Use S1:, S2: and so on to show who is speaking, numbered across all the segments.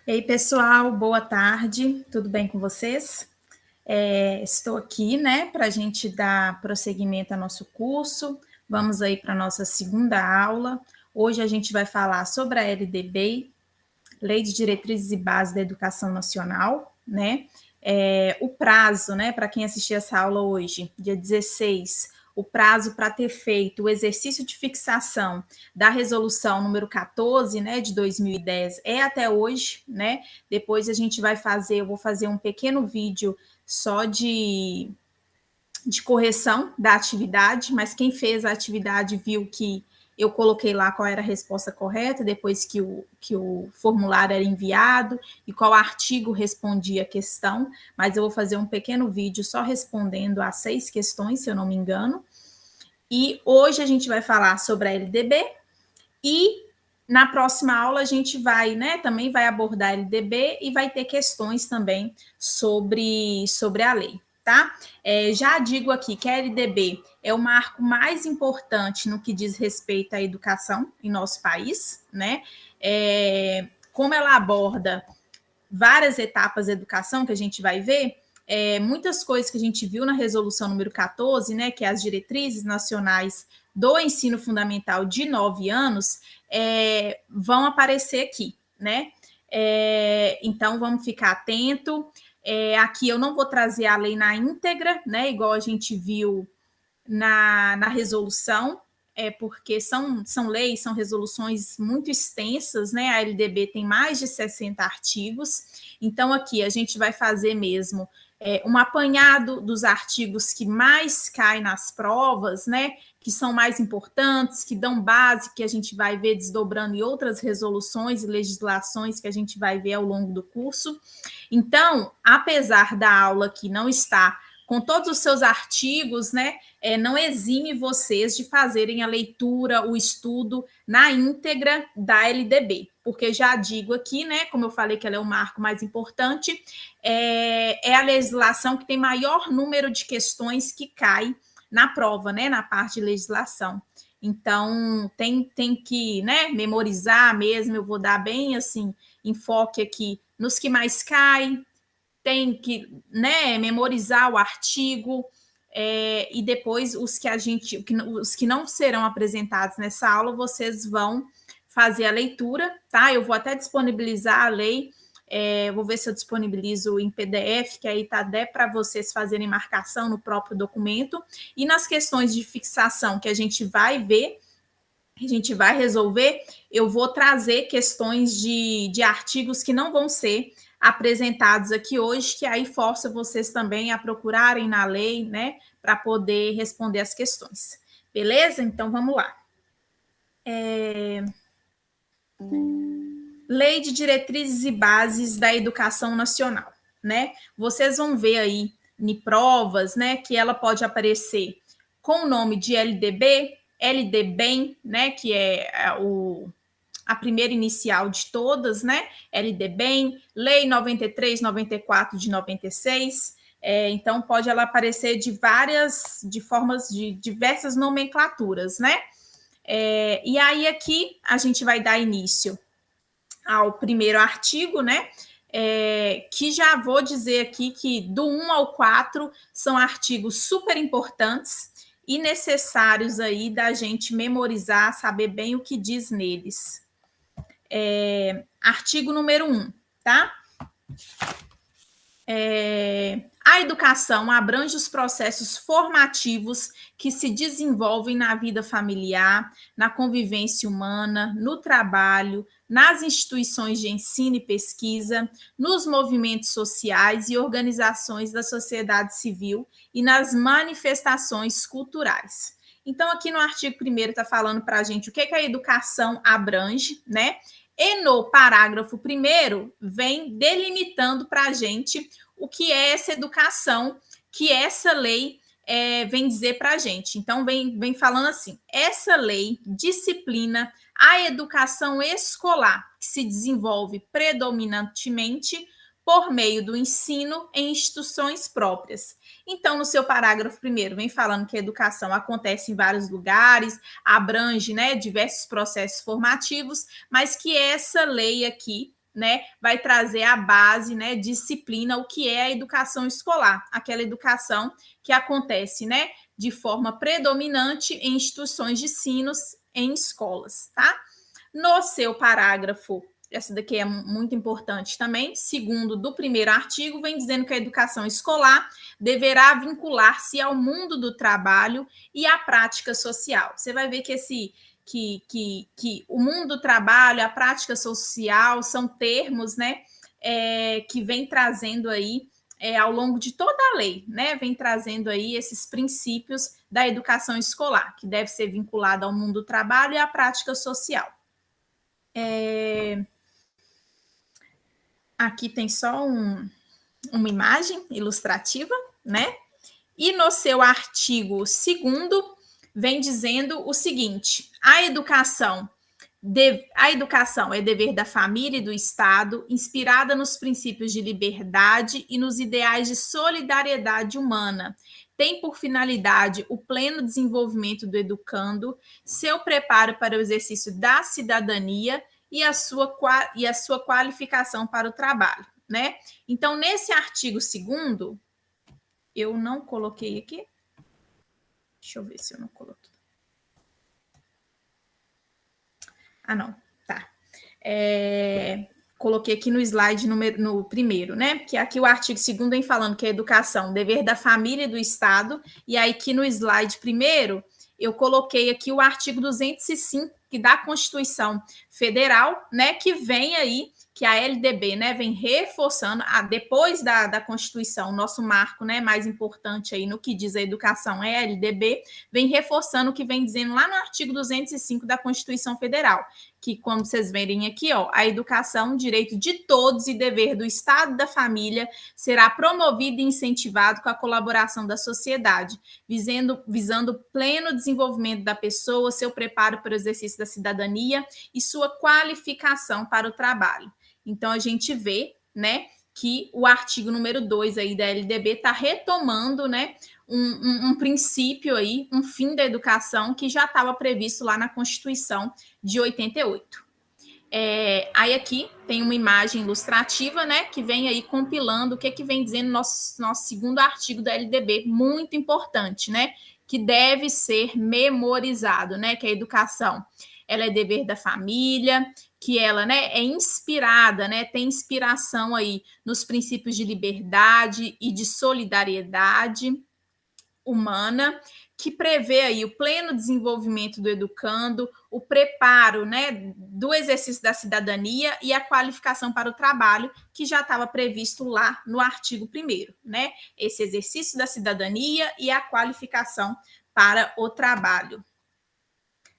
S1: E aí, pessoal, boa tarde, tudo bem com vocês? Estou aqui, né, para a gente dar prosseguimento ao nosso curso. Vamos aí para a nossa segunda aula. Hoje a gente vai falar sobre a LDB, Lei de Diretrizes e Bases da Educação Nacional, né? O prazo, né, para quem assistir essa aula hoje, dia 16, o prazo para ter feito o exercício de fixação da resolução número 14, né, de 2010, é até hoje, né? Depois a gente vai fazer, eu vou fazer um pequeno vídeo só de correção da atividade, mas quem fez a atividade viu que eu coloquei lá qual era a resposta correta, depois que o formulário era enviado e qual artigo respondia a questão, mas eu vou fazer um pequeno vídeo só respondendo as 6 questões, se eu não me engano. E hoje a gente vai falar sobre a LDB e na próxima aula a gente vai, né, também vai abordar a LDB e vai ter questões também sobre a lei, tá? Já digo aqui que a LDB é o marco mais importante no que diz respeito à educação em nosso país, né? Como ela aborda várias etapas da educação que a gente vai ver, muitas coisas que a gente viu na resolução número 14, né, que é as diretrizes nacionais do ensino fundamental de 9 anos, vão aparecer aqui, né? Então, vamos ficar atento. Aqui eu não vou trazer a lei na íntegra, né, igual a gente viu na resolução, porque são leis, são resoluções muito extensas, né? A LDB tem mais de 60 artigos, então aqui a gente vai fazer mesmo um apanhado dos artigos que mais caem nas provas, né? Que são mais importantes, que dão base, que a gente vai ver desdobrando em outras resoluções e legislações que a gente vai ver ao longo do curso. Então, apesar da aula aqui não estar com todos os seus artigos, né, não exime vocês de fazerem a leitura, o estudo na íntegra da LDB, porque já digo aqui, né, como eu falei que ela é o marco mais importante, é a legislação que tem maior número de questões que cai na prova, né, na parte de legislação. Então, tem que, né, memorizar mesmo, eu vou dar bem, assim, enfoque aqui nos que mais caem, tem que, né, memorizar o artigo, e depois os que não serão apresentados nessa aula, vocês vão fazer a leitura, tá? Eu vou até disponibilizar a lei, vou ver se eu disponibilizo em PDF, que aí tá até para vocês fazerem marcação no próprio documento, e nas questões de fixação que a gente vai ver, a gente vai resolver, eu vou trazer questões de artigos que não vão ser apresentados aqui hoje, que aí força vocês também a procurarem na lei, né, para poder responder as questões. Beleza? Então, vamos lá. Lei de Diretrizes e Bases da Educação Nacional, né? Vocês vão ver aí em provas, né, que ela pode aparecer com o nome de LDB, LDBEM, né, que é a primeira inicial de todas, né? LDBEM, Lei 93, 94 de 96. Então, pode ela aparecer de formas de diversas nomenclaturas, né? E aí, aqui, a gente vai dar início ao primeiro artigo, né? Que já vou dizer aqui que do 1 ao 4 são artigos super importantes e necessários aí da gente memorizar, saber bem o que diz neles. Artigo número 1, tá? A educação abrange os processos formativos que se desenvolvem na vida familiar, na convivência humana, no trabalho, nas instituições de ensino e pesquisa, nos movimentos sociais e organizações da sociedade civil e nas manifestações culturais. Então, aqui no artigo 1º está falando para a gente o que a educação abrange, né? E no parágrafo 1º vem delimitando para a gente o que é essa educação que essa lei vem dizer para a gente. Então, vem falando assim, essa lei disciplina a educação escolar, que se desenvolve predominantemente por meio do ensino em instituições próprias. Então, no seu parágrafo 1º, vem falando que a educação acontece em vários lugares, abrange, né, diversos processos formativos, mas que essa lei aqui, né, vai trazer a base, né, disciplina, o que é a educação escolar, aquela educação que acontece, né, de forma predominante em instituições de ensino, em escolas, tá? No seu parágrafo, essa daqui é muito importante também, segundo do primeiro artigo, vem dizendo que a educação escolar deverá vincular-se ao mundo do trabalho e à prática social. Você vai ver que que o mundo do trabalho, a prática social, são termos, né, que vem trazendo aí ao longo de toda a lei, né, vem trazendo aí esses princípios da educação escolar, que deve ser vinculada ao mundo do trabalho e à prática social. Aqui tem só uma imagem ilustrativa, né? E no seu artigo 2º vem dizendo o seguinte: a educação é dever da família e do Estado, inspirada nos princípios de liberdade e nos ideais de solidariedade humana. Tem por finalidade o pleno desenvolvimento do educando, seu preparo para o exercício da cidadania e a sua qualificação para o trabalho, né? Então, nesse artigo 2º, eu não coloquei aqui. Deixa eu ver se eu não coloquei. Ah, não. Tá. Coloquei aqui no slide no primeiro, né? Porque aqui o artigo 2º vem falando que a educação, dever da família e do Estado. E aí, aqui no slide primeiro, eu coloquei aqui o artigo 205, que da Constituição Federal, né? Que vem aí, que a LDB, né, vem reforçando, depois da Constituição, nosso marco, né, mais importante aí no que diz a educação é a LDB, vem reforçando o que vem dizendo lá no artigo 205 da Constituição Federal, que, como vocês verem aqui, ó, a educação, direito de todos e dever do Estado e da família, será promovido e incentivado com a colaboração da sociedade, visando o pleno desenvolvimento da pessoa, seu preparo para o exercício da cidadania e sua qualificação para o trabalho. Então, a gente vê, né, que o artigo número 2 aí da LDB está retomando, né, um princípio aí, um fim da educação que já estava previsto lá na Constituição de 88. Aí aqui tem uma imagem ilustrativa, né, que vem aí compilando o que vem dizendo nosso 2º artigo da LDB, muito importante, né, que deve ser memorizado, né, que a educação, ela é dever da família, que ela, né, é inspirada, né, tem inspiração aí nos princípios de liberdade e de solidariedade humana, que prevê aí o pleno desenvolvimento do educando, o preparo, né, do exercício da cidadania e a qualificação para o trabalho, que já estava previsto lá no artigo 1º, né? Esse exercício da cidadania e a qualificação para o trabalho.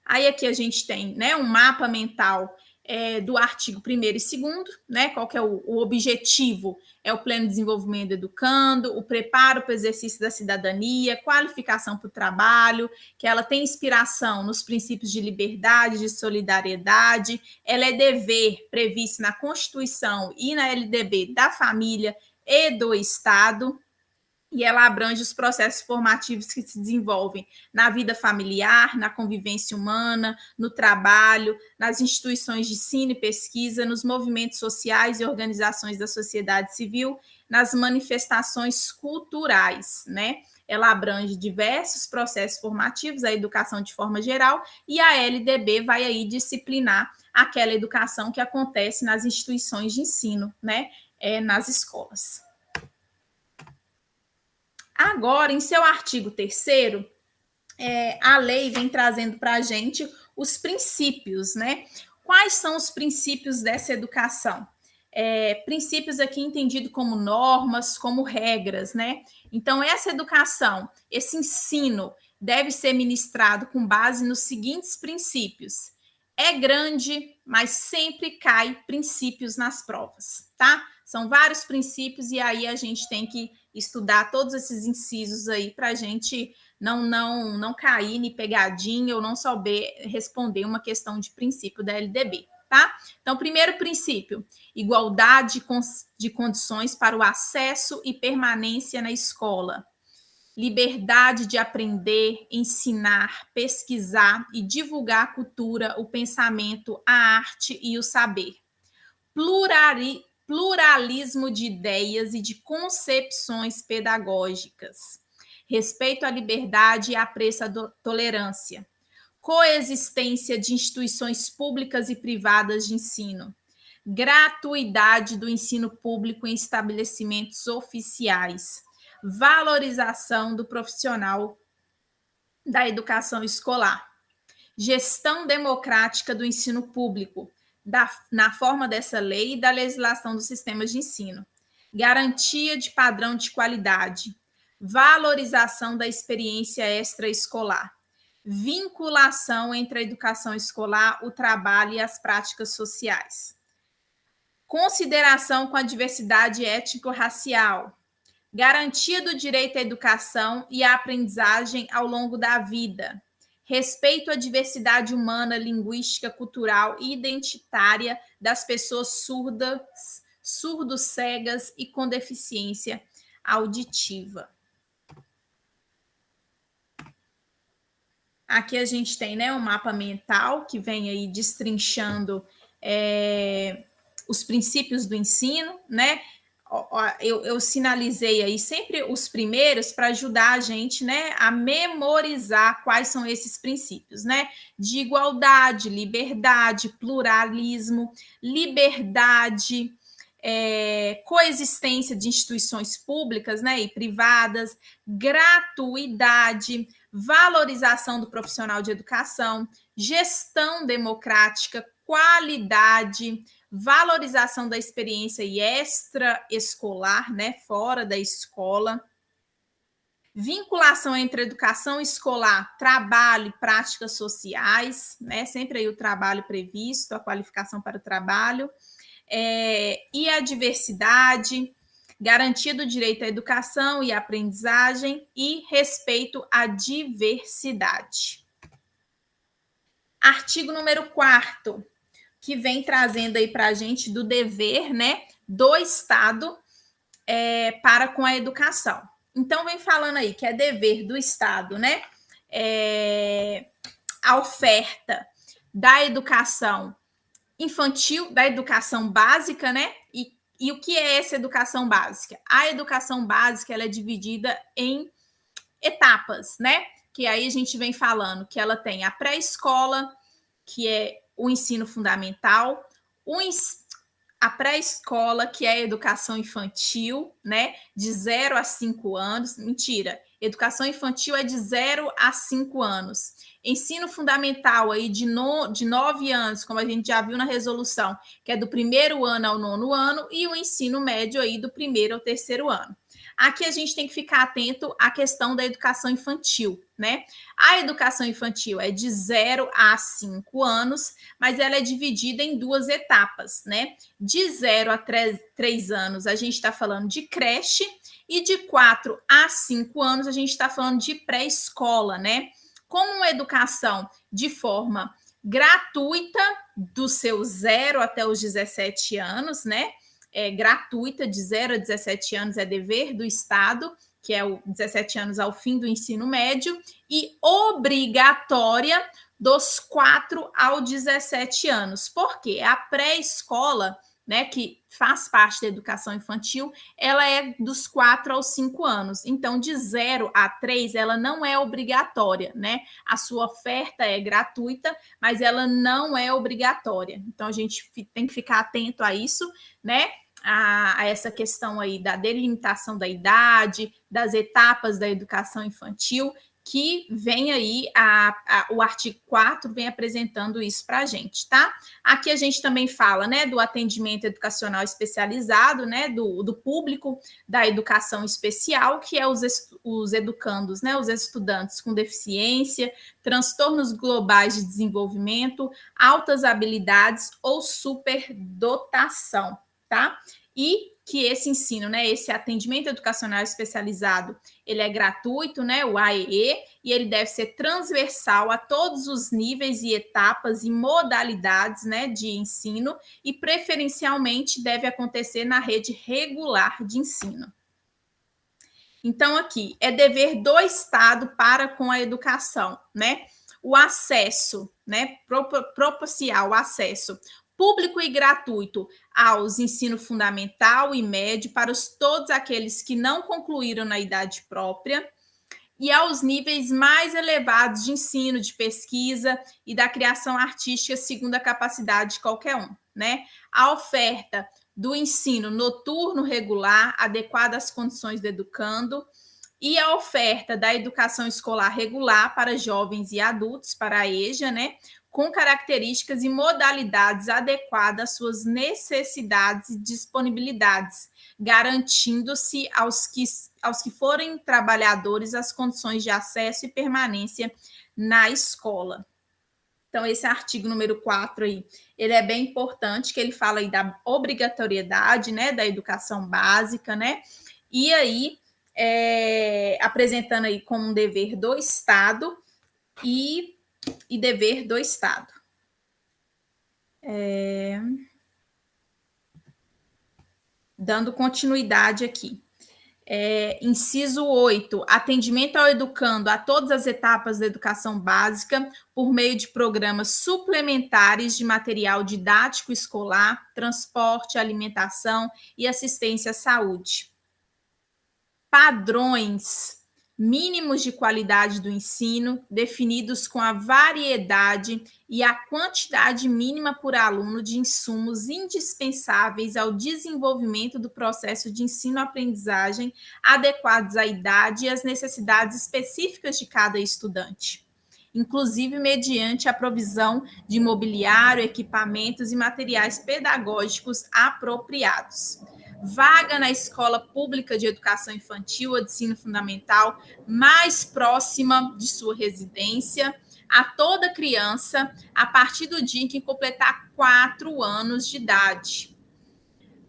S1: Aí aqui a gente tem, né, um mapa mental do artigo 1º e 2º, né? Qual que é o objetivo? É o pleno desenvolvimento do educando, o preparo para o exercício da cidadania, qualificação para o trabalho, que ela tem inspiração nos princípios de liberdade, de solidariedade, ela é dever previsto na Constituição e na LDB da família e do Estado, e ela abrange os processos formativos que se desenvolvem na vida familiar, na convivência humana, no trabalho, nas instituições de ensino e pesquisa, nos movimentos sociais e organizações da sociedade civil, nas manifestações culturais, né? Ela abrange diversos processos formativos, a educação de forma geral, e a LDB vai aí disciplinar aquela educação que acontece nas instituições de ensino, né? Nas escolas. Agora, em seu artigo 3º, a lei vem trazendo para a gente os princípios, né? Quais são os princípios dessa educação? Princípios aqui entendido como normas, como regras, né? Então, essa educação, esse ensino, deve ser ministrado com base nos seguintes princípios. É grande, mas sempre cai princípios nas provas, tá? São vários princípios e aí a gente tem que estudar todos esses incisos aí para a gente não cair em pegadinha ou não saber responder uma questão de princípio da LDB, tá? Então, primeiro princípio, igualdade de condições para o acesso e permanência na escola. Liberdade de aprender, ensinar, pesquisar e divulgar a cultura, o pensamento, a arte e o saber. pluralismo de ideias e de concepções pedagógicas, respeito à liberdade e apreço à tolerância, coexistência de instituições públicas e privadas de ensino, gratuidade do ensino público em estabelecimentos oficiais, valorização do profissional da educação escolar, gestão democrática do ensino público, na forma dessa lei e da legislação dos sistemas de ensino, garantia de padrão de qualidade, valorização da experiência extraescolar, vinculação entre a educação escolar, o trabalho e as práticas sociais, consideração com a diversidade étnico-racial, garantia do direito à educação e à aprendizagem ao longo da vida, respeito à diversidade humana, linguística, cultural e identitária das pessoas surdas, surdos, cegas e com deficiência auditiva. Aqui a gente tem, né, um mapa mental que vem aí destrinchando os princípios do ensino, né? Eu sinalizei aí sempre os primeiros para ajudar a gente, né, a memorizar quais são esses princípios, né? De igualdade, liberdade, pluralismo, liberdade, coexistência de instituições públicas, né, e privadas, gratuidade, valorização do profissional de educação, gestão democrática, qualidade, valorização da experiência e extraescolar, né, fora da escola, vinculação entre educação escolar, trabalho e práticas sociais, né, sempre aí o trabalho previsto, a qualificação para o trabalho, e a diversidade, garantia do direito à educação e aprendizagem e respeito à diversidade. Artigo número 4º, que vem trazendo aí para a gente do dever, né, do Estado para com a educação. Então, vem falando aí que é dever do Estado, né, a oferta da educação infantil, da educação básica, né, e o que é essa educação básica? A educação básica, ela é dividida em etapas, né, que aí a gente vem falando que ela tem a pré-escola, que é o ensino fundamental, a pré-escola, que é a educação infantil, né, de 0 a 5 anos. Mentira, educação infantil é de 0 a 5 anos. Ensino fundamental aí de 9 anos, como a gente já viu na resolução, que é do 1º ano ao 9º ano, e o ensino médio aí do 1º ao 3º ano. Aqui a gente tem que ficar atento à questão da educação infantil, né? A educação infantil é de 0 a 5 anos, mas ela é dividida em 2 etapas, né? De 0 a 3 anos, a gente está falando de creche, e de 4 a 5 anos, a gente está falando de pré-escola, né? Como uma educação de forma gratuita, do seu 0 até os 17 anos, né? Gratuita, de 0 a 17 anos, é dever do Estado, que é o 17 anos ao fim do ensino médio, e obrigatória dos 4 aos 17 anos. Por quê? A pré-escola, né, que faz parte da educação infantil, ela é dos 4 aos 5 anos. Então, de 0 a 3, ela não é obrigatória, né? A sua oferta é gratuita, mas ela não é obrigatória. Então, a gente tem que ficar atento a isso, né? A essa questão aí da delimitação da idade, das etapas da educação infantil, que vem aí, o artigo 4 vem apresentando isso para a gente, tá? Aqui a gente também fala, né, do atendimento educacional especializado, né, do público da educação especial, que é os educandos, né, os estudantes com deficiência, transtornos globais de desenvolvimento, altas habilidades ou superdotação, tá? E que esse ensino, né, esse atendimento educacional especializado, ele é gratuito, né, o AEE, e ele deve ser transversal a todos os níveis e etapas e modalidades, né, de ensino, e preferencialmente deve acontecer na rede regular de ensino. Então, aqui, é dever do Estado para com a educação, né? O acesso, né, propiciar o acesso Público e gratuito aos ensino fundamental e médio para todos aqueles que não concluíram na idade própria e aos níveis mais elevados de ensino, de pesquisa e da criação artística segundo a capacidade de qualquer um, né? A oferta do ensino noturno regular, adequada às condições do educando, e a oferta da educação escolar regular para jovens e adultos, para a EJA, né? Com características e modalidades adequadas às suas necessidades e disponibilidades, garantindo-se aos que forem trabalhadores as condições de acesso e permanência na escola. Então, esse artigo número 4 aí, ele é bem importante, que ele fala aí da obrigatoriedade, né, da educação básica, né, e aí, apresentando aí como um dever do Estado e dever do Estado. Dando continuidade aqui. Inciso 8, atendimento ao educando a todas as etapas da educação básica por meio de programas suplementares de material didático escolar, transporte, alimentação e assistência à saúde. Padrões mínimos de qualidade do ensino, definidos com a variedade e a quantidade mínima por aluno de insumos indispensáveis ao desenvolvimento do processo de ensino-aprendizagem, adequados à idade e às necessidades específicas de cada estudante, inclusive mediante a provisão de mobiliário, equipamentos e materiais pedagógicos apropriados. Vaga na escola pública de educação infantil ou de ensino fundamental mais próxima de sua residência a toda criança a partir do dia em que completar 4 anos de idade.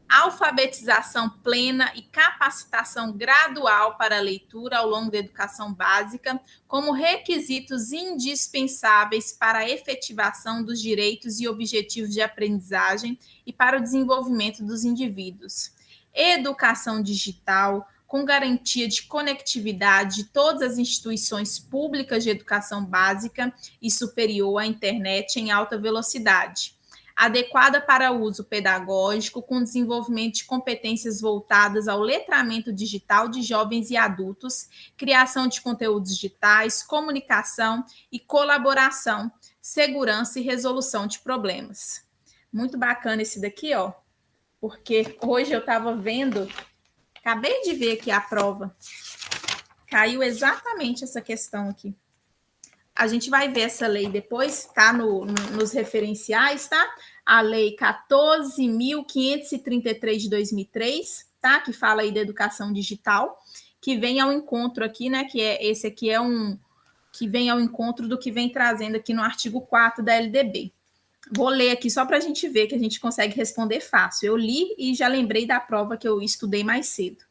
S1: Alfabetização plena e capacitação gradual para a leitura ao longo da educação básica como requisitos indispensáveis para a efetivação dos direitos e objetivos de aprendizagem e para o desenvolvimento dos indivíduos. Educação digital, com garantia de conectividade de todas as instituições públicas de educação básica e superior à internet em alta velocidade, adequada para uso pedagógico, com desenvolvimento de competências voltadas ao letramento digital de jovens e adultos, criação de conteúdos digitais, comunicação e colaboração, segurança e resolução de problemas. Muito bacana esse daqui, ó. Porque hoje eu estava vendo, acabei de ver aqui a prova, caiu exatamente essa questão aqui. A gente vai ver essa lei depois, tá? Nos referenciais, tá? A lei 14.533 de 2003, tá? Que fala aí da educação digital, que vem ao encontro aqui, né? Que esse aqui que vem ao encontro do que vem trazendo aqui no artigo 4 da LDB. Vou ler aqui só para a gente ver que a gente consegue responder fácil. Eu li e já lembrei da prova que eu estudei mais cedo.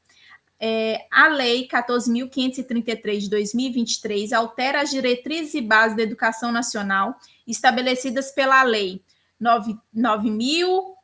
S1: A Lei 14.533 de 2023 altera as diretrizes e bases da educação nacional estabelecidas pela Lei 9.000,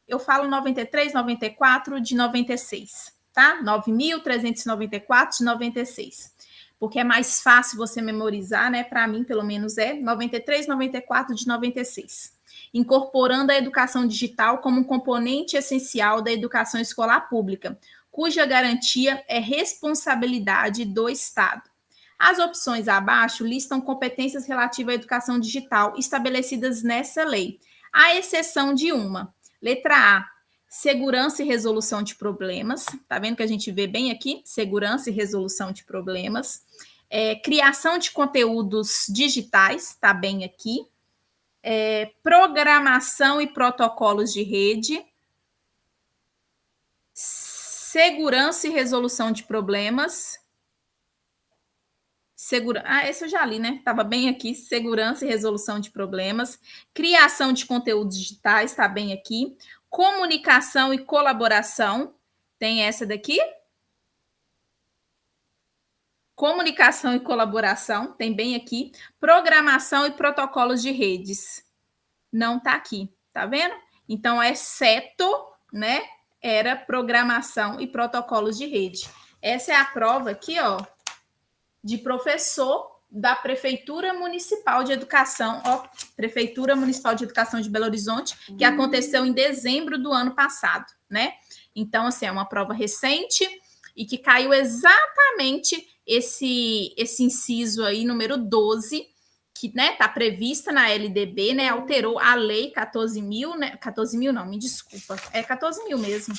S1: eu falo 93, 94 de 96, tá? 9.394 de 96. Porque é mais fácil você memorizar, né? Para mim, pelo menos, 93, 94 de 96. Incorporando a educação digital como um componente essencial da educação escolar pública, cuja garantia é responsabilidade do Estado. As opções abaixo listam competências relativas à educação digital estabelecidas nessa lei, à exceção de uma. Letra A, segurança e resolução de problemas. Tá vendo que a gente vê bem aqui? Segurança e resolução de problemas. Criação de conteúdos digitais, tá bem aqui. Programação e protocolos de rede. Segurança e resolução de problemas. Esse eu já li, né? Estava bem aqui. Segurança e resolução de problemas. Criação de conteúdos digitais, está bem aqui. Comunicação e colaboração, tem essa daqui. Comunicação e colaboração, tem bem aqui. Programação e protocolos de redes, não está aqui, tá vendo? Então, exceto, né, era programação e protocolos de rede. Essa é a prova aqui, ó, de professor, da Prefeitura Municipal de Educação, Prefeitura Municipal de Educação de Belo Horizonte, que aconteceu em dezembro do ano passado, né? Então, assim, é uma prova recente e que caiu exatamente esse inciso aí, número 12, que está prevista na LDB, né? Alterou a lei 14.000, né? 14.000 não, me desculpa, é 14.000 mesmo.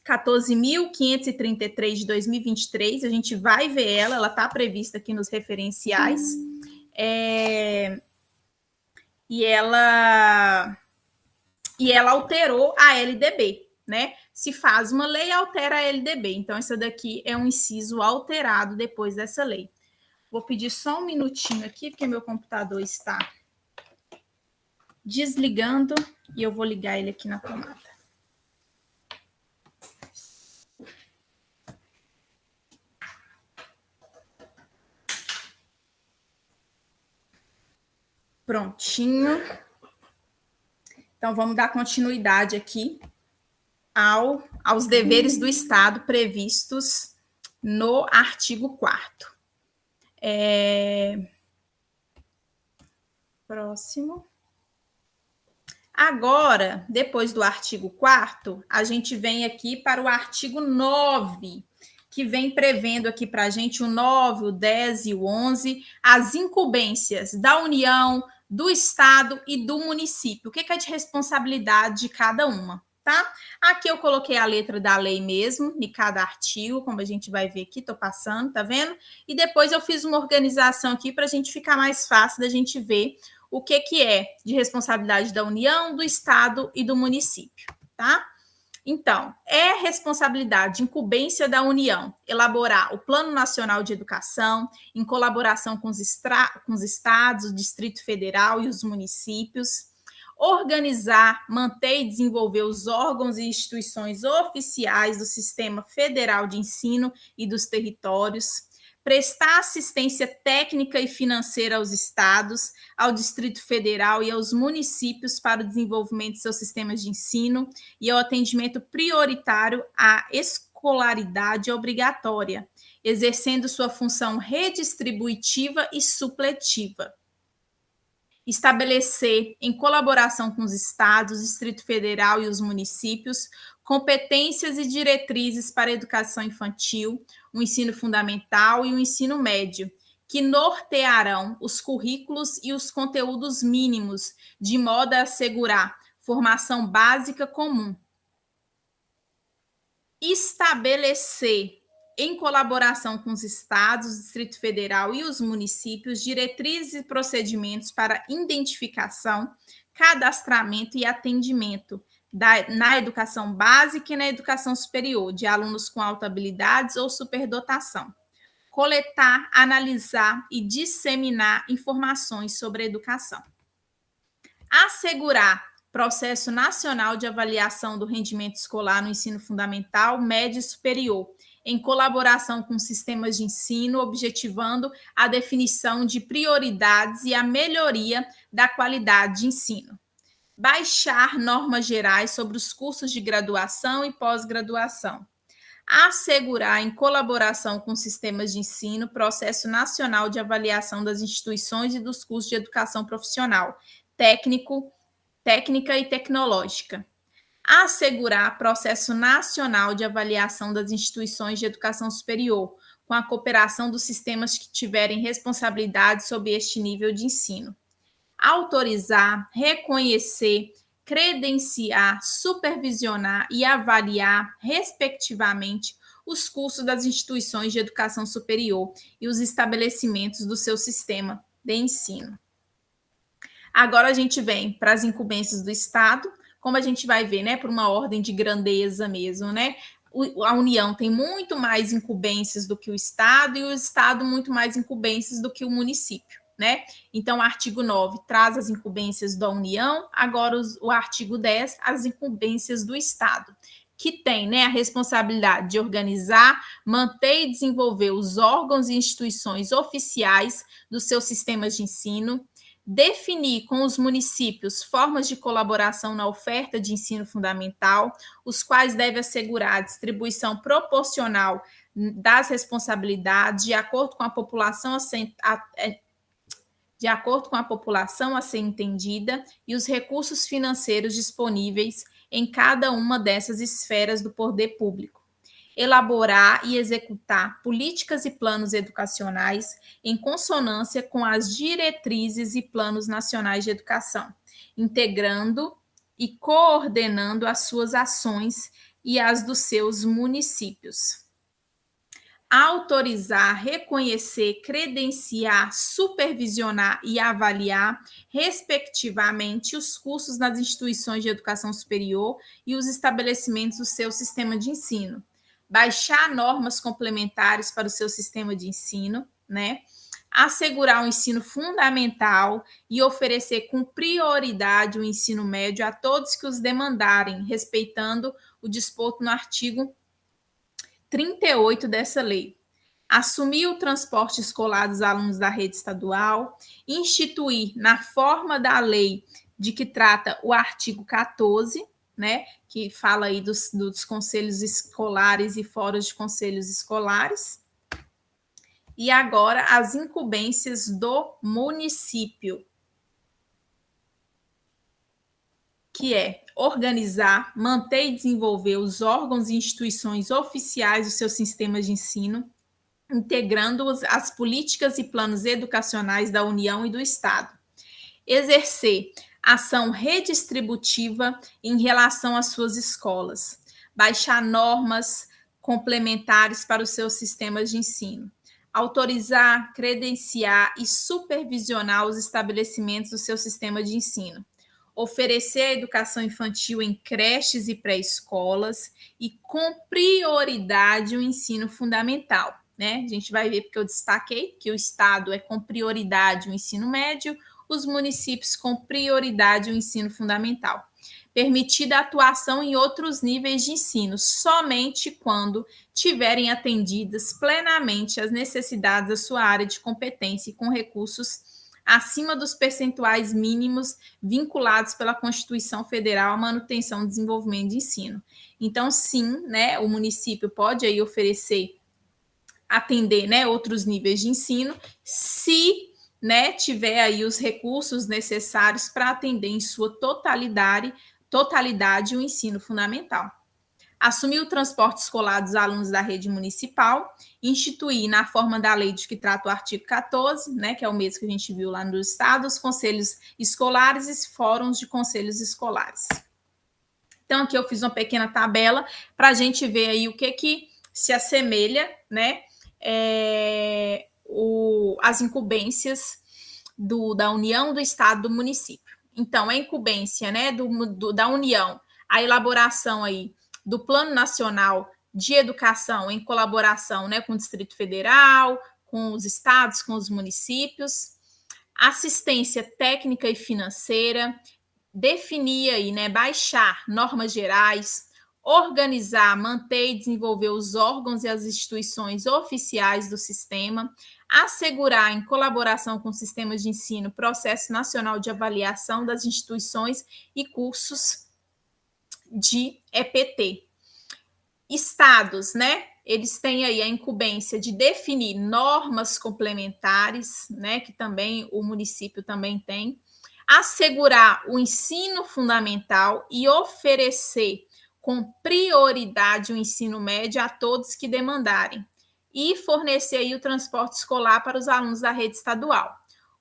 S1: 14.533 de 2023, a gente vai ver ela está prevista aqui nos referenciais. E ela alterou a LDB, né? Se faz uma lei, altera a LDB. Então, essa daqui é um inciso alterado depois dessa lei. Vou pedir só um minutinho aqui, porque meu computador está desligando e eu vou ligar ele aqui na tomada. Prontinho. Então, vamos dar continuidade aqui aos deveres do Estado previstos no artigo 4º. Próximo. Agora, depois do artigo 4º, a gente vem aqui para o artigo 9, que vem prevendo aqui para a gente o 9, o 10 e o 11, as incumbências da União, do Estado e do município. O que é de responsabilidade de cada uma, tá? Aqui eu coloquei a letra da lei mesmo, em cada artigo, como a gente vai ver aqui, estou passando, tá vendo? E depois eu fiz uma organização aqui para a gente ficar mais fácil da gente ver o que é de responsabilidade da União, do Estado e do município, tá? Então, é responsabilidade, incumbência da União, elaborar o Plano Nacional de Educação, em colaboração com os estados, o Distrito Federal e os municípios, organizar, manter e desenvolver os órgãos e instituições oficiais do Sistema Federal de Ensino e dos territórios, prestar assistência técnica e financeira aos estados, ao Distrito Federal e aos municípios para o desenvolvimento de seus sistemas de ensino e ao atendimento prioritário à escolaridade obrigatória, exercendo sua função redistributiva e supletiva. Estabelecer, em colaboração com os estados, o Distrito Federal e os municípios, competências e diretrizes para a educação infantil, o ensino fundamental e o ensino médio, que nortearão os currículos e os conteúdos mínimos, de modo a assegurar formação básica comum. Estabelecer, em colaboração com os estados, o Distrito Federal e os municípios, diretrizes e procedimentos para identificação, cadastramento e atendimento na educação básica e na educação superior, de alunos com alta habilidades ou superdotação. Coletar, analisar e disseminar informações sobre a educação. Assegurar processo nacional de avaliação do rendimento escolar no ensino fundamental, médio e superior, em colaboração com sistemas de ensino, objetivando a definição de prioridades e a melhoria da qualidade de ensino. Baixar normas gerais sobre os cursos de graduação e pós-graduação. Assegurar, em colaboração com sistemas de ensino, processo nacional de avaliação das instituições e dos cursos de educação profissional, técnica e tecnológica. Assegurar processo nacional de avaliação das instituições de educação superior, com a cooperação dos sistemas que tiverem responsabilidade sobre este nível de ensino. Autorizar, reconhecer, credenciar, supervisionar e avaliar, respectivamente, os cursos das instituições de educação superior e os estabelecimentos do seu sistema de ensino. Agora a gente vem para as incumbências do Estado, como a gente vai ver, né, por uma ordem de grandeza mesmo, né? A União tem muito mais incumbências do que o Estado e o Estado muito mais incumbências do que o município, né? Então, o artigo 9 traz as incumbências da União, agora o artigo 10, as incumbências do Estado, que tem, né, a responsabilidade de organizar, manter e desenvolver os órgãos e instituições oficiais dos seus sistemas de ensino, definir com os municípios formas de colaboração na oferta de ensino fundamental, os quais devem assegurar a distribuição proporcional das responsabilidades de acordo com a população de acordo com a população a ser entendida e os recursos financeiros disponíveis em cada uma dessas esferas do poder público. Elaborar e executar políticas e planos educacionais em consonância com as diretrizes e planos nacionais de educação, integrando e coordenando as suas ações e as dos seus municípios. Autorizar, reconhecer, credenciar, supervisionar e avaliar, respectivamente, os cursos nas instituições de educação superior e os estabelecimentos do seu sistema de ensino. Baixar normas complementares para o seu sistema de ensino, né? Assegurar o ensino fundamental e oferecer com prioridade o ensino médio a todos que os demandarem, respeitando o disposto no artigo 38 dessa lei. Assumir o transporte escolar dos alunos da rede estadual, instituir na forma da lei de que trata o artigo 14, né, que fala aí dos conselhos escolares e fóruns de conselhos escolares. E agora as incumbências do município, que é organizar, manter e desenvolver os órgãos e instituições oficiais dos seus sistemas de ensino, integrando as políticas e planos educacionais da União e do Estado. Exercer ação redistributiva em relação às suas escolas. Baixar normas complementares para os seus sistemas de ensino. Autorizar, credenciar e supervisionar os estabelecimentos do seu sistema de ensino. Oferecer a educação infantil em creches e pré-escolas e, com prioridade, o ensino fundamental. Né? A gente vai ver, porque eu destaquei que o Estado é com prioridade o ensino médio, os municípios com prioridade o ensino fundamental. Permitida a atuação em outros níveis de ensino, somente quando tiverem atendidas plenamente as necessidades da sua área de competência e com recursos acima dos percentuais mínimos vinculados pela Constituição Federal à manutenção e desenvolvimento de ensino. Então, sim, né, o município pode aí oferecer, atender, né, outros níveis de ensino, se, né, tiver aí os recursos necessários para atender em sua totalidade o ensino fundamental. Assumir o transporte escolar dos alunos da rede municipal, instituir na forma da lei de que trata o artigo 14, né, que é o mesmo que a gente viu lá no Estado, os conselhos escolares e fóruns de conselhos escolares. Então, aqui eu fiz uma pequena tabela para a gente ver aí o que se assemelha, né, as incumbências da União, do Estado, do município. Então, a incumbência, né, da União, a elaboração aí do Plano Nacional de Educação em colaboração, né, com o Distrito Federal, com os estados, com os municípios, assistência técnica e financeira, definir aí, né, baixar normas gerais, organizar, manter e desenvolver os órgãos e as instituições oficiais do sistema, assegurar, em colaboração com sistemas de ensino, processo nacional de avaliação das instituições e cursos de EPT. Estados, né? Eles têm aí a incumbência de definir normas complementares, né? Que também o município também tem. Assegurar o ensino fundamental e oferecer com prioridade o ensino médio a todos que demandarem. E fornecer aí o transporte escolar para os alunos da rede estadual.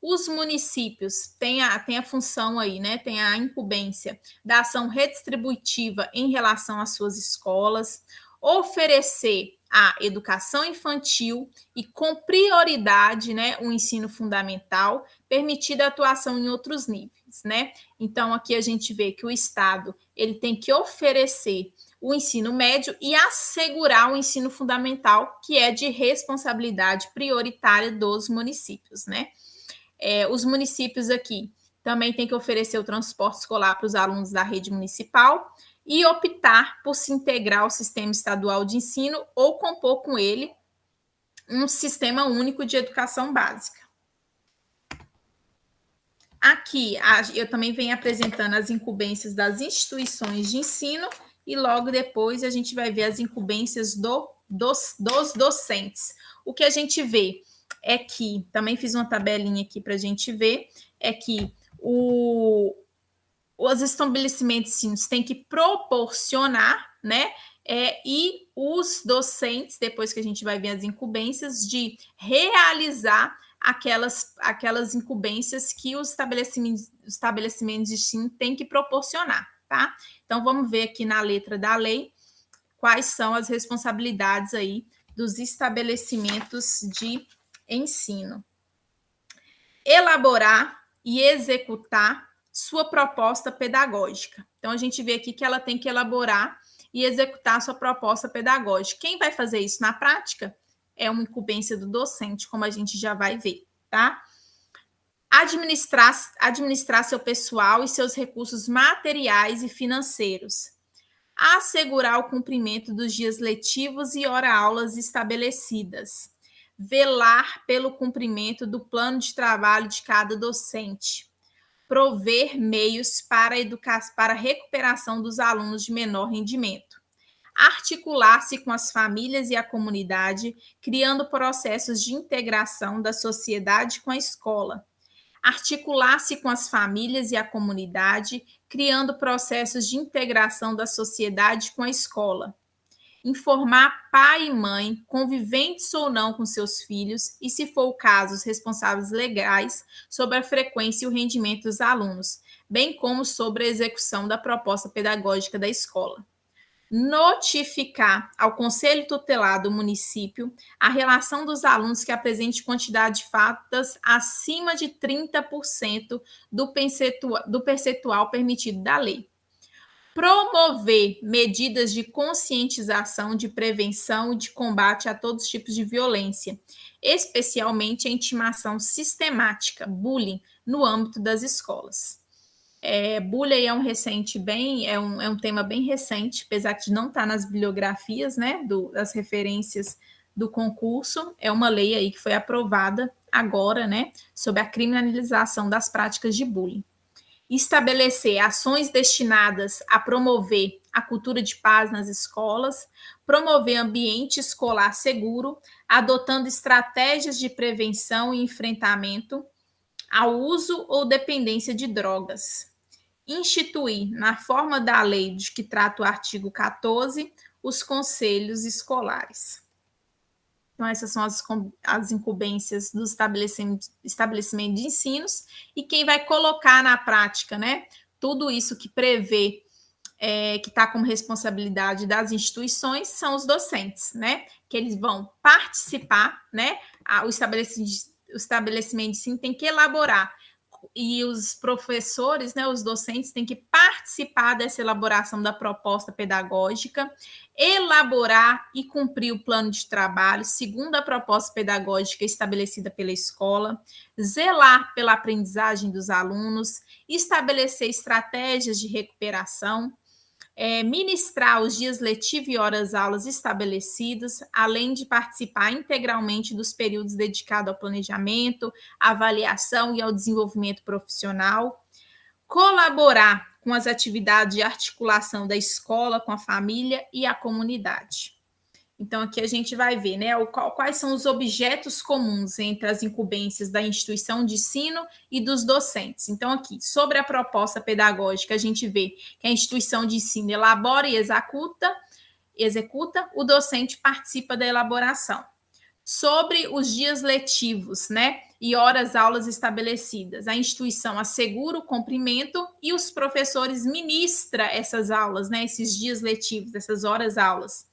S1: Os municípios têm a função aí, né? Tem a incumbência da ação redistributiva em relação às suas escolas, oferecer a educação infantil e, com prioridade, né, o ensino fundamental, permitida a atuação em outros níveis, né? Então, aqui a gente vê que o Estado ele tem que oferecer o ensino médio e assegurar o ensino fundamental, que é de responsabilidade prioritária dos municípios, né? Os municípios aqui também têm que oferecer o transporte escolar para os alunos da rede municipal e optar por se integrar ao sistema estadual de ensino ou compor com ele um sistema único de educação básica. Aqui, eu também venho apresentando as incumbências das instituições de ensino e logo depois a gente vai ver as incumbências do dos docentes. O que a gente vê é que, também fiz uma tabelinha aqui para a gente ver, é que os estabelecimentos têm que proporcionar, né? E os docentes, depois que a gente vai ver as incumbências, de realizar aquelas incumbências que os estabelecimentos de ensino têm que proporcionar, tá? Então, vamos ver aqui na letra da lei quais são as responsabilidades aí dos estabelecimentos de ensino. Elaborar e executar sua proposta pedagógica. Então, a gente vê aqui que ela tem que elaborar e executar sua proposta pedagógica. Quem vai fazer isso na prática é uma incumbência do docente, como a gente já vai ver, tá? Administrar seu pessoal e seus recursos materiais e financeiros. Assegurar o cumprimento dos dias letivos e hora-aulas estabelecidas. Velar pelo cumprimento do plano de trabalho de cada docente. Prover meios para a recuperação dos alunos de menor rendimento. Articular-se com as famílias e a comunidade, criando processos de integração da sociedade com a escola. Articular-se com as famílias e a comunidade, criando processos de integração da sociedade com a escola. Informar pai e mãe, conviventes ou não com seus filhos, e, se for o caso, os responsáveis legais, sobre a frequência e o rendimento dos alunos, bem como sobre a execução da proposta pedagógica da escola. Notificar ao Conselho Tutelar do município a relação dos alunos que apresente quantidade de faltas acima de 30% do percentual permitido da lei. Promover medidas de conscientização, de prevenção e de combate a todos os tipos de violência, especialmente a intimação sistemática, bullying, no âmbito das escolas. Bullying é um tema bem recente, apesar de não estar nas bibliografias, né, das referências do concurso. É uma lei aí que foi aprovada agora, né, sobre a criminalização das práticas de bullying. Estabelecer ações destinadas a promover a cultura de paz nas escolas, promover ambiente escolar seguro, adotando estratégias de prevenção e enfrentamento ao uso ou dependência de drogas. Instituir, na forma da lei de que trata o artigo 14, os conselhos escolares. Então, essas são as incumbências dos estabelecimentos de ensinos, e quem vai colocar na prática, né, tudo isso que prevê, que está como responsabilidade das instituições, são os docentes, né, que eles vão participar, né, o estabelecimento de ensino tem que elaborar, e os professores, né, os docentes, têm que participar dessa elaboração da proposta pedagógica, elaborar e cumprir o plano de trabalho segundo a proposta pedagógica estabelecida pela escola, zelar pela aprendizagem dos alunos, estabelecer estratégias de recuperação, ministrar os dias letivos e horas-aulas estabelecidos, além de participar integralmente dos períodos dedicados ao planejamento, avaliação e ao desenvolvimento profissional, colaborar com as atividades de articulação da escola com a família e a comunidade. Então, aqui a gente vai ver, né, quais são os objetos comuns entre as incumbências da instituição de ensino e dos docentes. Então, aqui, sobre a proposta pedagógica, a gente vê que a instituição de ensino elabora e executa, o docente participa da elaboração. Sobre os dias letivos, né, e horas-aulas estabelecidas, a instituição assegura o cumprimento e os professores ministram essas aulas, né, esses dias letivos, essas horas-aulas.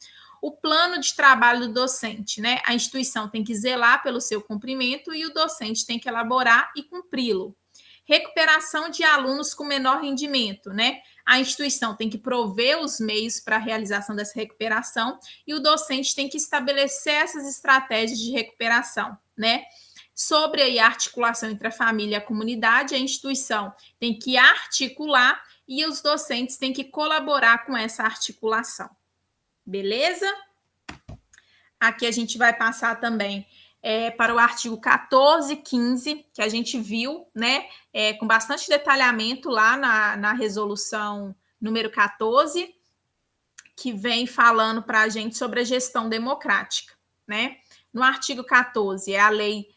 S1: O plano de trabalho do docente, né? A instituição tem que zelar pelo seu cumprimento e o docente tem que elaborar e cumpri-lo. Recuperação de alunos com menor rendimento, né? A instituição tem que prover os meios para a realização dessa recuperação e o docente tem que estabelecer essas estratégias de recuperação, né? Sobre a articulação entre a família e a comunidade, a instituição tem que articular e os docentes têm que colaborar com essa articulação. Beleza? Aqui a gente vai passar também para o artigo 14 e 15, que a gente viu, né, com bastante detalhamento lá na resolução número 14, que vem falando para a gente sobre a gestão democrática, né? No artigo 14, é a lei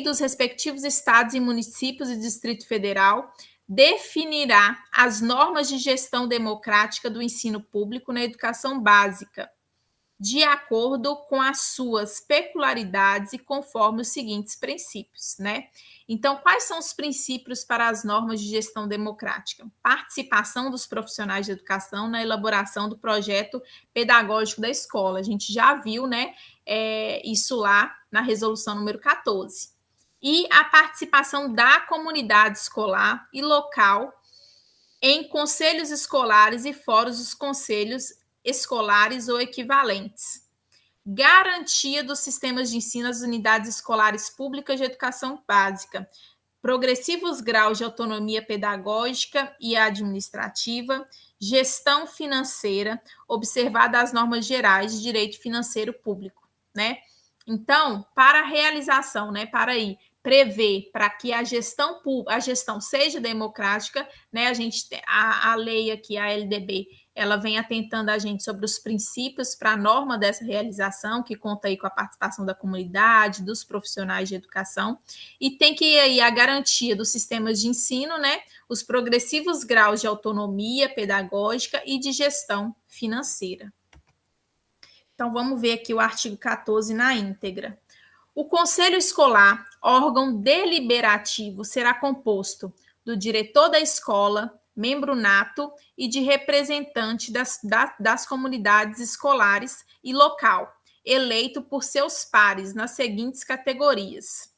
S1: dos respectivos estados e municípios e Distrito Federal definirá as normas de gestão democrática do ensino público na educação básica, de acordo com as suas peculiaridades e conforme os seguintes princípios, né? Então, quais são os princípios para as normas de gestão democrática? Participação dos profissionais de educação na elaboração do projeto pedagógico da escola. A gente já viu, né, isso lá na resolução número 14. E a participação da comunidade escolar e local em conselhos escolares e fóruns dos conselhos escolares ou equivalentes. Garantia dos sistemas de ensino às unidades escolares públicas de educação básica. Progressivos graus de autonomia pedagógica e administrativa. Gestão financeira, observada as normas gerais de direito financeiro público, né? Então, para a realização, né, prever para que a gestão seja democrática, né? A lei aqui, a LDB, ela vem atentando a gente sobre os princípios para a norma dessa realização, que conta aí com a participação da comunidade, dos profissionais de educação, e tem que ir aí a garantia dos sistemas de ensino, né? Os progressivos graus de autonomia pedagógica e de gestão financeira. Então, vamos ver aqui o artigo 14 na íntegra. O Conselho Escolar, órgão deliberativo, será composto do diretor da escola, membro nato e de representante das comunidades escolares e local, eleito por seus pares nas seguintes categorias: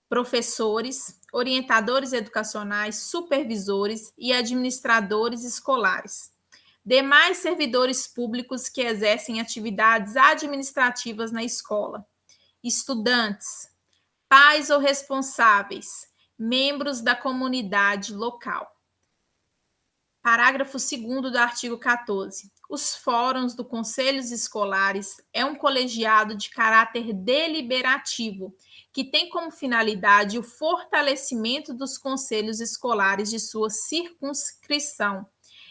S1: professores, orientadores educacionais, supervisores e administradores escolares. Demais servidores públicos que exercem atividades administrativas na escola. Estudantes, pais ou responsáveis, membros da comunidade local. Parágrafo 2º do artigo 14. Os fóruns dos conselhos escolares é um colegiado de caráter deliberativo, que tem como finalidade o fortalecimento dos conselhos escolares de sua circunscrição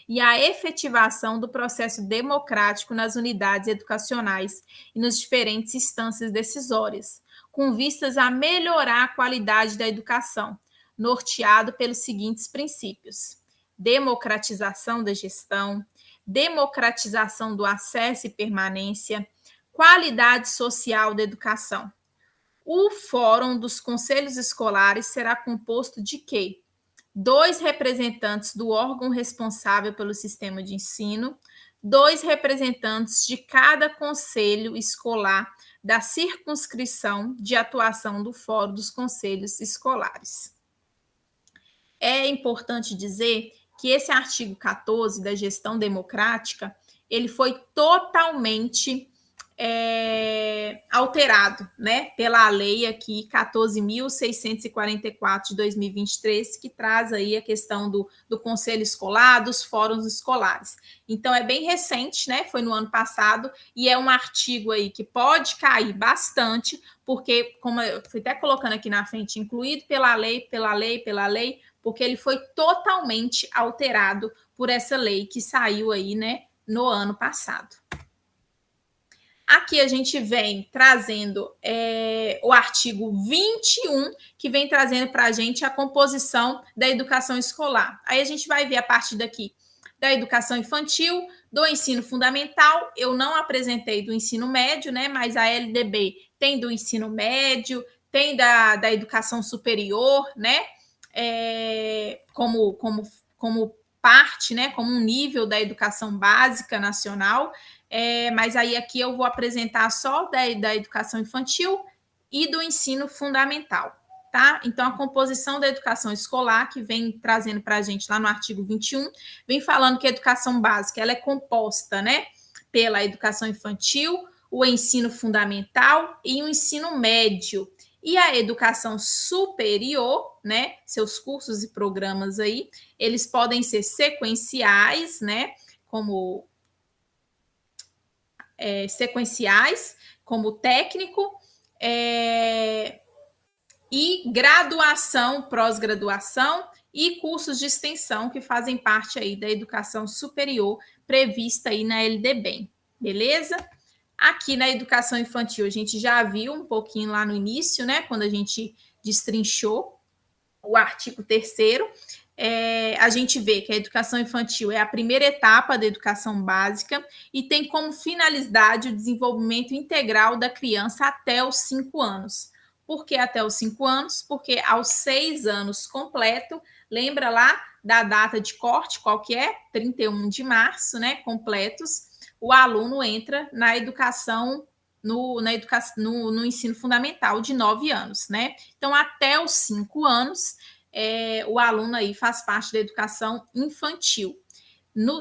S1: e a efetivação do processo democrático nas unidades educacionais e nas diferentes instâncias decisórias, com vistas a melhorar a qualidade da educação, norteado pelos seguintes princípios: democratização da gestão, democratização do acesso e permanência, qualidade social da educação. O Fórum dos Conselhos Escolares será composto de quê? 2 representantes do órgão responsável pelo sistema de ensino, 2 representantes de cada conselho escolar da circunscrição de atuação do Fórum dos Conselhos Escolares. É importante dizer que esse artigo 14 da gestão democrática, ele foi totalmente alterado, né, pela lei aqui 14.644 de 2023, que traz aí a questão do conselho escolar, dos fóruns escolares. Então, é bem recente, né, foi no ano passado, e é um artigo aí que pode cair bastante, porque, como eu fui até colocando aqui na frente, incluído pela lei, porque ele foi totalmente alterado por essa lei que saiu aí, né, no ano passado. Aqui a gente vem trazendo o artigo 21, que vem trazendo para a gente a composição da educação escolar. Aí a gente vai ver a partir daqui da educação infantil, do ensino fundamental. Eu não apresentei do ensino médio, né? Mas a LDB tem do ensino médio, tem da educação superior, né? Como parte, né? Como um nível da educação básica nacional. Mas aí aqui eu vou apresentar só da educação infantil e do ensino fundamental, tá? Então, a composição da educação escolar, que vem trazendo para a gente lá no artigo 21, vem falando que a educação básica ela é composta, né, pela educação infantil, o ensino fundamental e o ensino médio. E a educação superior, né, seus cursos e programas aí, eles podem ser sequenciais, né, como técnico, e graduação, pós-graduação e cursos de extensão que fazem parte aí da educação superior prevista aí na LDB, beleza? Aqui na educação infantil, a gente já viu um pouquinho lá no início, né, quando a gente destrinchou o artigo 3º, a gente vê que a educação infantil é a primeira etapa da educação básica e tem como finalidade o desenvolvimento integral da criança até os 5 anos. Por que até os 5 anos? Porque aos 6 anos completo, lembra lá da data de corte, qual que é? 31 de março, né? Completos, o aluno entra na educação no ensino fundamental de 9 anos, né? Então, até os 5 anos, o aluno aí faz parte da educação infantil.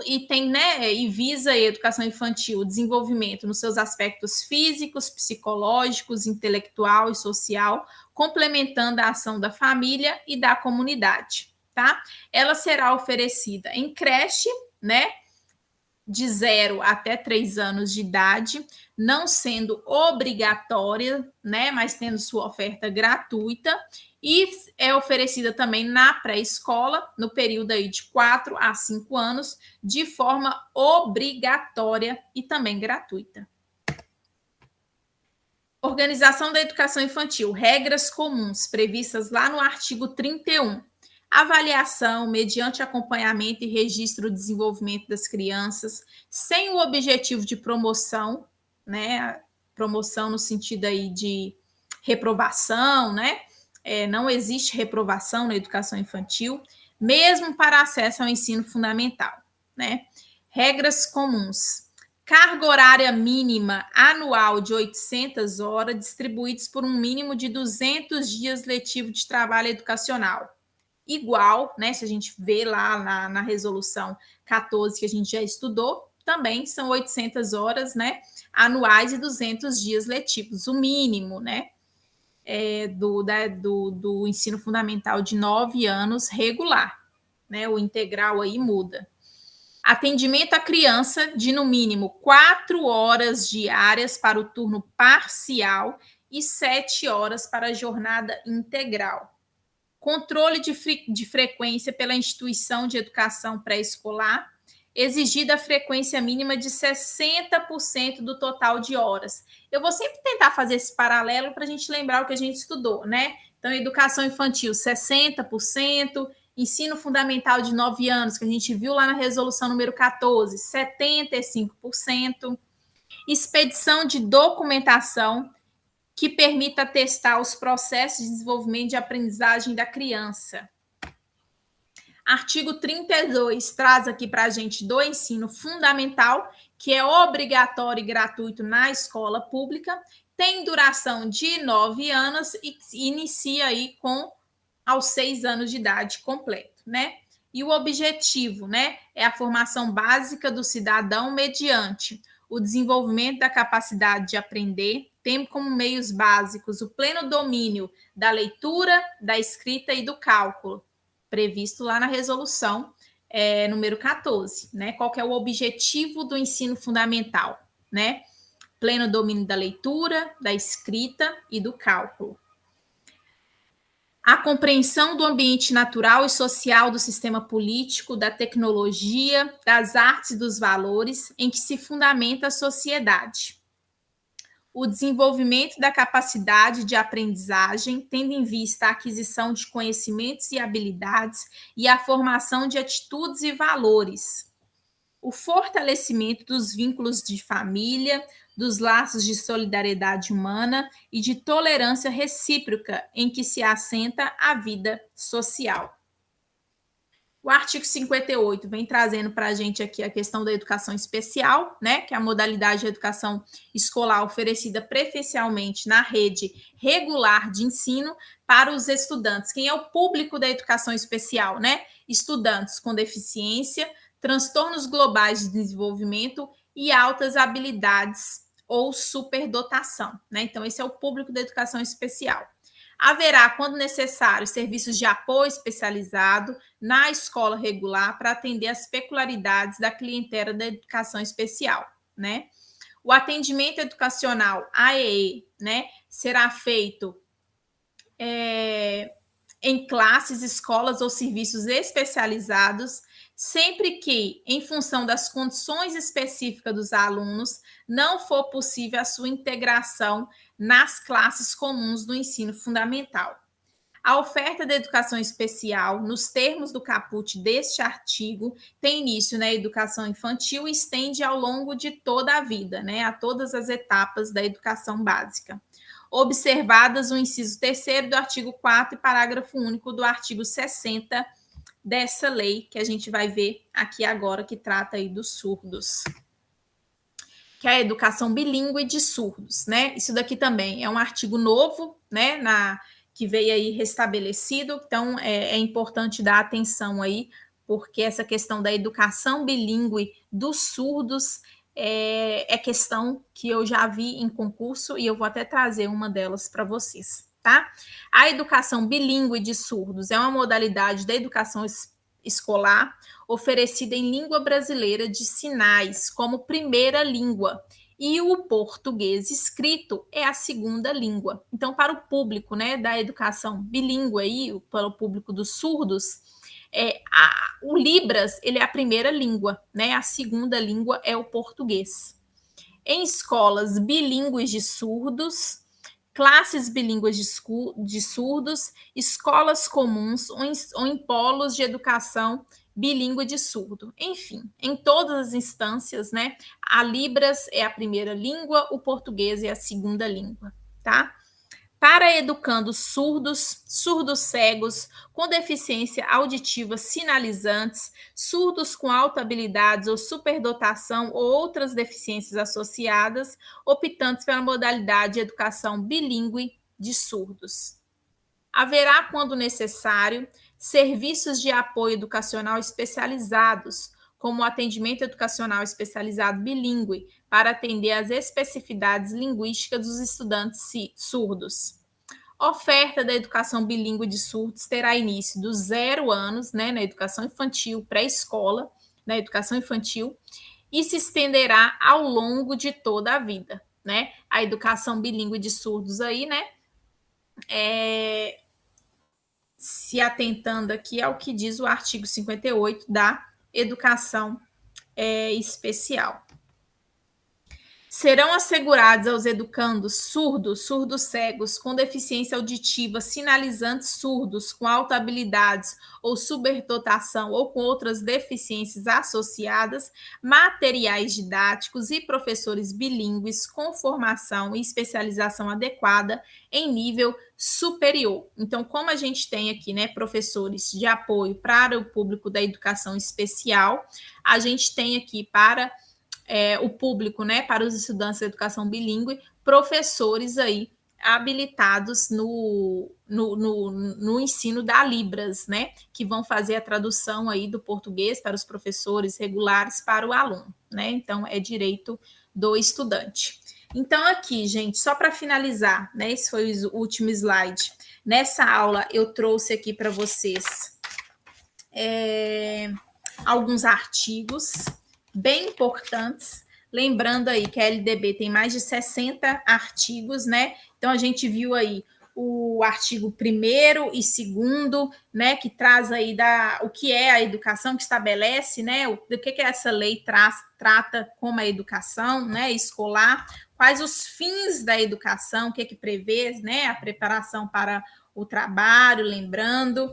S1: E tem, né, e visa a educação infantil o desenvolvimento nos seus aspectos físicos, psicológicos, intelectual e social, complementando a ação da família e da comunidade, tá? Ela será oferecida em creche, né, de 0 até 3 anos de idade, não sendo obrigatória, né, mas tendo sua oferta gratuita, e é oferecida também na pré-escola, no período aí de 4 a 5 anos, de forma obrigatória e também gratuita. Organização da educação infantil, regras comuns previstas lá no artigo 31. Avaliação mediante acompanhamento e registro do desenvolvimento das crianças, sem o objetivo de promoção, né? Promoção no sentido aí de reprovação, né? Não existe reprovação na educação infantil, mesmo para acesso ao ensino fundamental, né? Regras comuns. Carga horária mínima anual de 800 horas, distribuídos por um mínimo de 200 dias letivos de trabalho educacional. Igual, né? Se a gente vê lá na resolução 14 que a gente já estudou, também são 800 horas, né? Anuais e 200 dias letivos, o mínimo, né? Do ensino fundamental de 9 anos regular, né? O integral aí muda. Atendimento à criança de, no mínimo, 4 horas diárias para o turno parcial e 7 horas para a jornada integral. Controle de frequência pela instituição de educação pré-escolar, exigida a frequência mínima de 60% do total de horas. Eu vou sempre tentar fazer esse paralelo para a gente lembrar o que a gente estudou, né? Então, educação infantil, 60%, ensino fundamental de 9 anos, que a gente viu lá na resolução número 14, 75%. Expedição de documentação que permita testar os processos de desenvolvimento de aprendizagem da criança. Artigo 32 traz aqui para a gente do ensino fundamental, que é obrigatório e gratuito na escola pública, tem duração de 9 anos e inicia aí com aos 6 anos de idade completo, né? E o objetivo, né, é a formação básica do cidadão mediante o desenvolvimento da capacidade de aprender, tendo como meios básicos o pleno domínio da leitura, da escrita e do cálculo, previsto lá na resolução número 14, né? Qual que é o objetivo do ensino fundamental, né? Pleno domínio da leitura, da escrita e do cálculo. A compreensão do ambiente natural e social do sistema político, da tecnologia, das artes e dos valores em que se fundamenta a sociedade. O desenvolvimento da capacidade de aprendizagem, tendo em vista a aquisição de conhecimentos e habilidades e a formação de atitudes e valores. O fortalecimento dos vínculos de família, dos laços de solidariedade humana e de tolerância recíproca em que se assenta a vida social. O artigo 58 vem trazendo para a gente aqui a questão da educação especial, né, que é a modalidade de educação escolar oferecida preferencialmente na rede regular de ensino para os estudantes. Quem é o público da educação especial, né? Estudantes com deficiência, transtornos globais de desenvolvimento e altas habilidades ou superdotação, né? Então, esse é o público da educação especial. Haverá, quando necessário, serviços de apoio especializado na escola regular para atender às peculiaridades da clientela da educação especial, né? O atendimento educacional AEE, né, será feito em classes, escolas ou serviços especializados, sempre que, em função das condições específicas dos alunos, não for possível a sua integração nas classes comuns do ensino fundamental. A oferta da educação especial, nos termos do caput deste artigo, tem início na educação infantil e estende ao longo de toda a vida, né, a todas as etapas da educação básica. Observadas o inciso 3º do artigo 4º e parágrafo único do artigo 60 dessa lei, que a gente vai ver aqui agora, que trata aí dos surdos, que é a educação bilíngue de surdos, né? Isso daqui também é um artigo novo, né, que veio aí restabelecido, então é importante dar atenção aí, porque essa questão da educação bilíngue dos surdos é questão que eu já vi em concurso e eu vou até trazer uma delas para vocês, tá? A educação bilíngue de surdos é uma modalidade da educação escolar oferecida em língua brasileira de sinais como primeira língua, e o português escrito é a segunda língua. Então, para o público, né, da educação bilíngue, aí, para o público dos surdos, o Libras ele é a primeira língua, né? A segunda língua é o português. Em escolas bilíngues de surdos, classes bilíngues de surdos, escolas comuns ou em polos de educação bilíngue de surdo. Enfim, em todas as instâncias, né, a Libras é a primeira língua, o português é a segunda língua, tá? Para educandos surdos, surdos cegos, com deficiência auditiva sinalizantes, surdos com alta habilidade ou superdotação ou outras deficiências associadas, optantes pela modalidade de educação bilíngue de surdos. Haverá, quando necessário, serviços de apoio educacional especializados, como o atendimento educacional especializado bilíngue, para atender às especificidades linguísticas dos estudantes surdos. Oferta da educação bilíngue de surdos terá início dos 0 anos, né, na educação infantil, pré-escola, na educação infantil, e se estenderá ao longo de toda a vida, né? A educação bilíngue de surdos aí, né, se atentando aqui ao que diz o artigo 58 da educação especial. Serão assegurados aos educandos surdos, surdos cegos, com deficiência auditiva, sinalizantes surdos, com alta habilidades ou superdotação ou com outras deficiências associadas, materiais didáticos e professores bilíngues com formação e especialização adequada em nível superior. Então, como a gente tem aqui, né, professores de apoio para o público da educação especial, a gente tem aqui para o público, né, para os estudantes da educação bilíngue, professores aí habilitados no ensino da Libras, né, que vão fazer a tradução aí do português para os professores regulares para o aluno, né, então é direito do estudante. Então aqui, gente, só para finalizar, né, esse foi o último slide, nessa aula eu trouxe aqui para vocês alguns artigos bem importantes, lembrando aí que a LDB tem mais de 60 artigos, né? Então a gente viu aí o artigo 1º e 2º, né, que traz aí o que é a educação, que estabelece, né, do que essa lei trata como a educação, né, escolar, quais os fins da educação, o que prevê, né, a preparação para o trabalho, lembrando.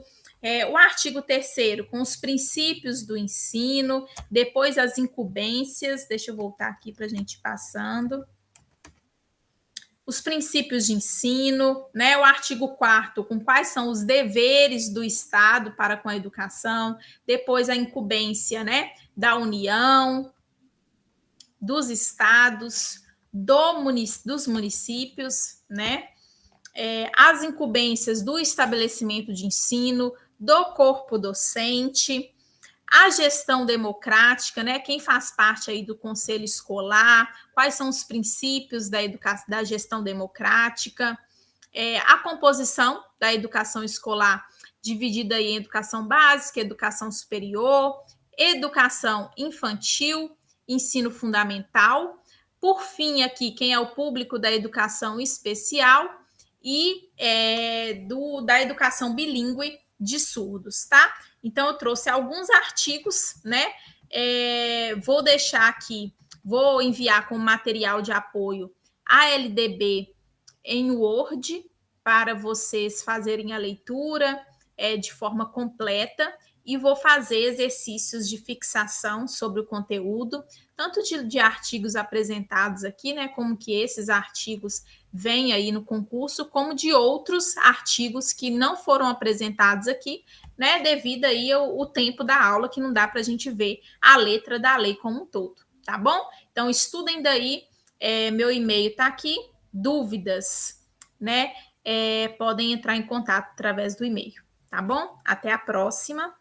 S1: O artigo 3º, com os princípios do ensino, depois as incumbências, deixa eu voltar aqui para a gente ir passando. Os princípios de ensino, né? O artigo 4º, com quais são os deveres do Estado para com a educação, depois a incumbência, né, da União, dos estados, dos municípios, né? As incumbências do estabelecimento de ensino, do corpo docente, a gestão democrática, né? Quem faz parte aí do conselho escolar, quais são os princípios da gestão democrática, a composição da educação escolar, dividida aí em educação básica, educação superior, educação infantil, ensino fundamental. Por fim, aqui, quem é o público da educação especial e da educação bilíngue de surdos, tá? Então, eu trouxe alguns artigos, né? Vou deixar aqui, vou enviar como material de apoio a LDB em Word para vocês fazerem a leitura de forma completa e vou fazer exercícios de fixação sobre o conteúdo, tanto de artigos apresentados aqui, né, como que esses artigos vêm aí no concurso, como de outros artigos que não foram apresentados aqui, né, devido aí o tempo da aula, que não dá para a gente ver a letra da lei como um todo, tá bom? Então, estudem daí, meu e-mail está aqui, dúvidas, né, podem entrar em contato através do e-mail, tá bom? Até a próxima.